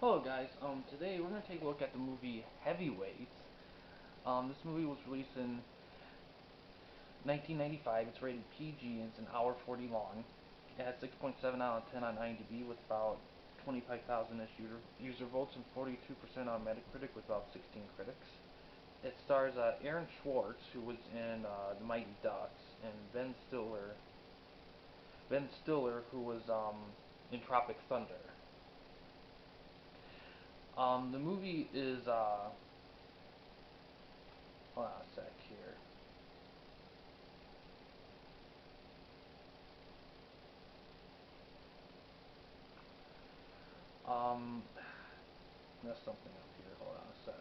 Hello guys, today we're going to take a look at the movie Heavyweights. This movie was released in 1995. It's rated PG and it's an hour 40 long. It has 6.7 out of 10 on IMDb with about 25,000-ish user votes and 42% on Metacritic with about 16 critics. It stars Aaron Schwartz, who was in The Mighty Ducks, and Ben Stiller, who was in Tropic Thunder. The movie is hold on a sec here. Um, Messed something up here. Hold on a sec.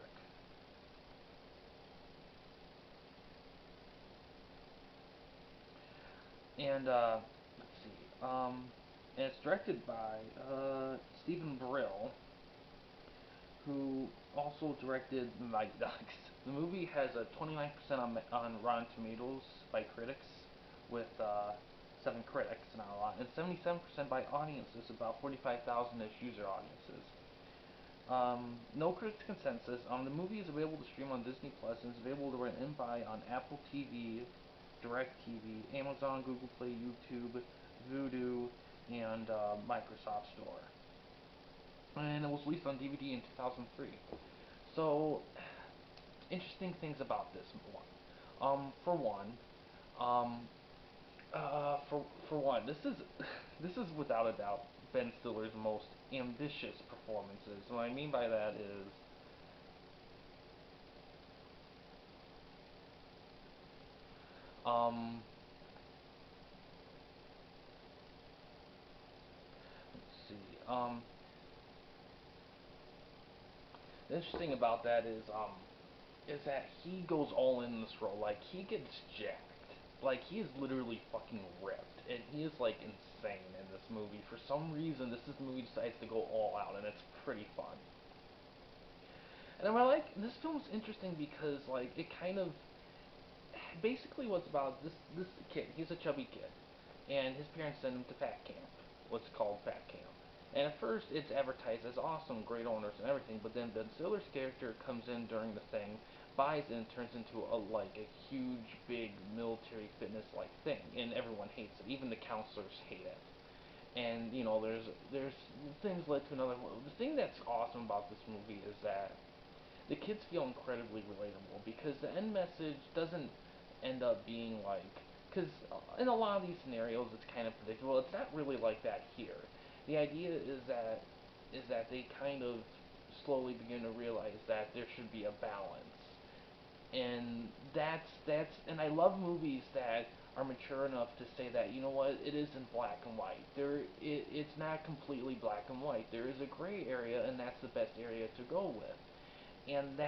And let's see. And it's directed by Stephen Brill, who also directed The Mighty Ducks. The movie has a 29% on Rotten Tomatoes by critics, with 7 critics, not a lot, and 77% by audiences, about 45,000-ish user audiences. No critics consensus. The movie is available to stream on Disney Plus and is available to rent and buy on Apple TV, DirecTV, Amazon, Google Play, YouTube, Vudu, and Microsoft Store. And it was released on DVD in 2003. So, interesting things about this one. For one, um, for one, this is without a doubt Ben Stiller's most ambitious performances. What I mean by that is, um, let's see, the interesting thing about that is that he goes all in this role. Like, he gets jacked. Like, he is literally fucking ripped, and he is like insane in this movie. For some reason, this movie decides to go all out, and it's pretty fun. And I like this film's interesting because like it kind of basically what's about this kid. He's a chubby kid, and his parents send him to fat camp. What's called fat camp. And at first, it's advertised as awesome, great owners and everything. But then Ben Stiller's character comes in during the thing, buys it, and turns into a huge, big military fitness like thing, and everyone hates it. Even the counselors hate it. And there's things led to another. The thing that's awesome about this movie is that the kids feel incredibly relatable because the end message doesn't end up being like, because in a lot of these scenarios it's kind of predictable. It's not really like that here. The idea is that they kind of slowly begin to realize that there should be a balance, and and I love movies that are mature enough to say that, you know what, it isn't black and white. It's not completely black and white. There is a gray area, and that's the best area to go with. And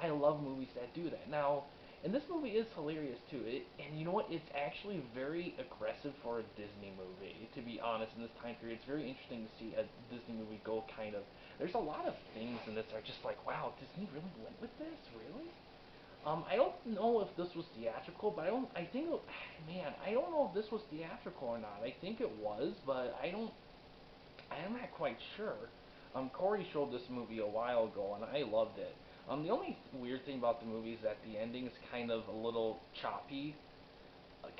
I love movies that do that. Now, and this movie is hilarious too. And you know what? It's actually very aggressive for a Disney movie. To be honest, in this time period, it's very interesting to see a Disney movie go kind of. There's a lot of things in this that are just like, wow, Disney really went with this, really. I don't know if this was theatrical, but I think, man, I don't know if this was theatrical or not. I think it was, but I'm not quite sure. Corey showed this movie a while ago, and I loved it. The only weird thing about the movie is that the ending is kind of a little choppy,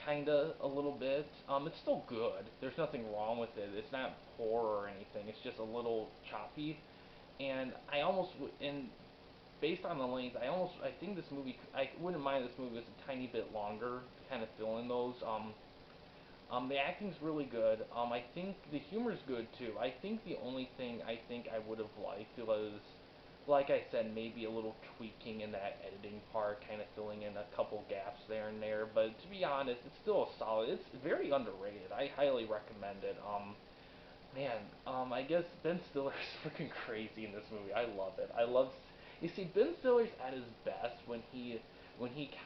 kinda a little bit. It's still good. There's nothing wrong with it. It's not poor or anything. It's just a little choppy, and and based on the length, I think this movie, I wouldn't mind if this movie was a tiny bit longer to kind of fill in those. The acting's really good. I think the humor's good too. I think the only thing I think I would have liked was, like I said, maybe a little tweaking in that editing part, kind of filling in a couple gaps there and there. But to be honest, it's still a solid. It's very underrated. I highly recommend it. Man, I guess Ben Stiller's fucking crazy in this movie. I love it. You see, Ben Stiller's at his best when he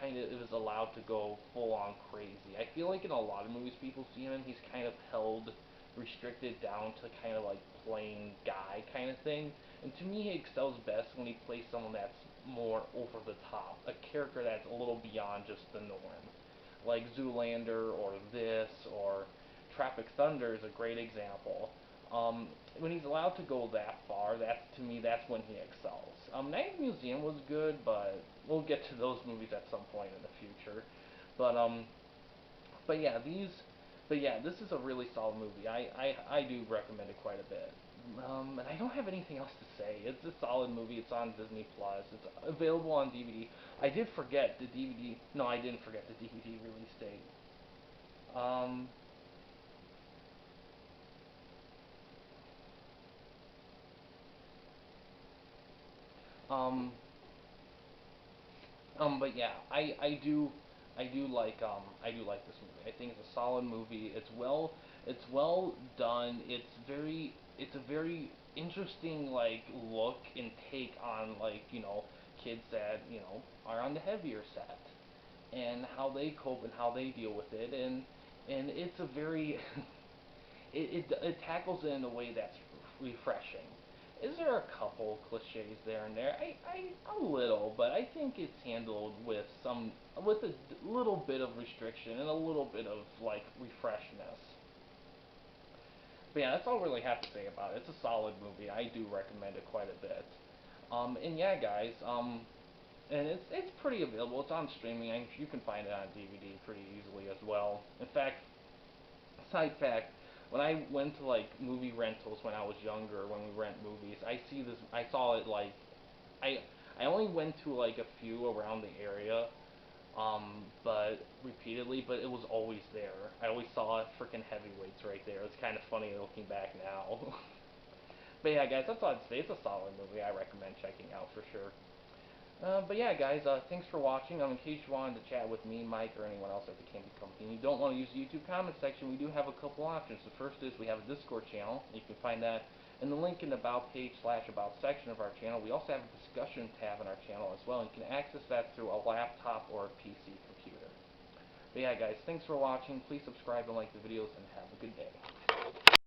kind of was allowed to go full on crazy. I feel like in a lot of movies people see him in, he's kind of held, restricted down to kind of like plain guy kind of thing. And to me, he excels best when he plays someone that's more over the top, a character that's a little beyond just the norm, like Zoolander or this or Tropic Thunder is a great example. When he's allowed to go that far, that's to me that's when he excels. Night at the Museum was good, but we'll get to those movies at some point in the future. But but yeah, this is a really solid movie. I do recommend it quite a bit. And I don't have anything else to say. It's a solid movie. It's on Disney Plus. It's available on DVD. I did forget the DVD. No, I didn't forget the DVD release date. Um, um, but yeah, I do like this movie. I think it's a solid movie. It's well done. It's a very interesting like look and take on like kids that are on the heavier set and how they cope and how they deal with it and it's a very it tackles it in a way that's refreshing. Is there a couple cliches there and there? A little, but I think it's handled with a little bit of restriction and a little bit of like refreshness. But yeah, that's all I really have to say about it. It's a solid movie. I do recommend it quite a bit. And yeah, guys, and it's pretty available. It's on streaming. You can find it on DVD pretty easily as well. In fact, side fact, when I went to like movie rentals when I was younger, when we rent movies, I saw it like I I only went to like a few around the area, but repeatedly, but it was always there. I always saw freaking heavyweights right there. It's kind of funny looking back now. But yeah, guys, that's all I'd say. It's a solid movie. I recommend checking out for sure. But yeah, guys, thanks for watching. In case you wanted to chat with me, Mike, or anyone else at the Campy Company, and you don't want to use the YouTube comment section, we do have a couple options. The first is we have a Discord channel. You can find that in the link in the About page / About section of our channel. We also have a discussion tab in our channel as well, and you can access that through a laptop or a PC computer. But yeah, guys, thanks for watching. Please subscribe and like the videos, and have a good day.